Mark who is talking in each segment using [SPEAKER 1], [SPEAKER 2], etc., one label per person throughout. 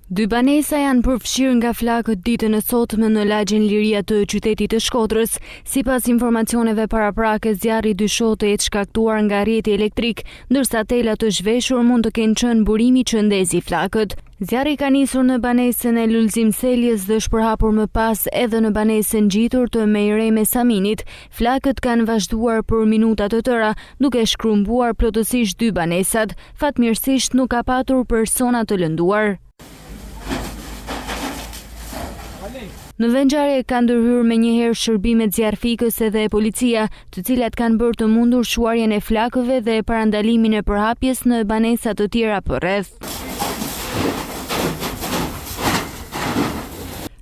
[SPEAKER 1] Dy banesa janë përfshirë nga flakët ditën e sotme në lagjin Liria të qytetit të Shkodrës. Sipas informacioneve paraprake, zjarri dyshohet të jetë shkaktuar nga rrjeti elektrik, ndërsa tela të zhveshur mund të kenë qenë burimi që ndezi flakët. Zjarri ka nisur në banesën e Lulzim Seljes dhe shpërhapur më pas edhe në banesën ngjitur të Mejreme Saminit. Flakët kanë vazhduar për minuta të tëra, duke shkrumbuar plotësisht dy banesat. Fatmirësisht nuk ka patur persona të lënduar. Në vendngjarje kanë ndërhyrë menjëherë shërbimet zjarrfikës edhe policia, të cilat kanë bërë të mundur shuarjen e flakëve dhe parandalimin e përhapjes në banesa të tjera përreth.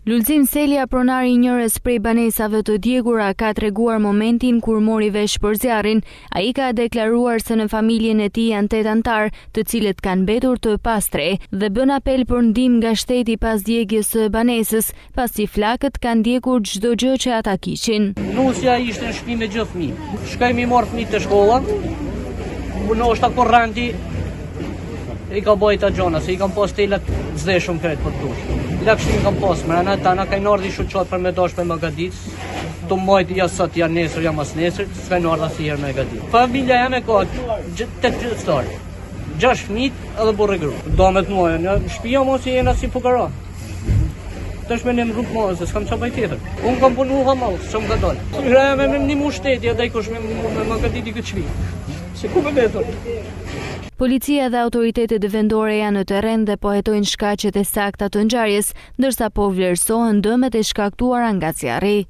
[SPEAKER 1] Lulzim Selja, pronari i njërës prej banesave të djegura, ka treguar momentin kur mori vesh për zjarrin. Ai ka deklaruar se në familjen e tij janë 8 antar, të cilët kanë mbetur të pastre, dhe bën apel për ndihmë nga shteti pas djegjes së banesës, pasi flakët kanë ndjekur çdo gjë që ata kishin.
[SPEAKER 2] Nusja ishte në shtëpi me gjithë fëmijë. Shkojmë i marr fëmijët të shkolla. Ndoshta korranti i ka bojta gjona, se i kam pas telat zdeshëm kret për tush. Lakshtin kam pas mrena, tana kanë ardhi shoqat për me dash me Magadic. Do majt ja sot ja nesër ja mas nesër, s'kan ardha asnjëherë me Magadic. Familja jam e ka 8 gjyqtar. 6 fëmijë edhe burrë gru. Domet mua, në shtëpia mos jena si fukara. Tash me në rrugë mos, s'kam çfarë tjetër. Un kam punuar hamall, s'm ka dal. Hyra me ndihmë shteti, ndaj kush me Magadic këtë çvi. Se ku më vetë.
[SPEAKER 1] Policia dhe autoritetet vendore janë në terren dhe po hetojnë shkaqet e sakta të ngjarjes, ndërsa po vlerësohen dëmet e shkaktuara nga zjarri.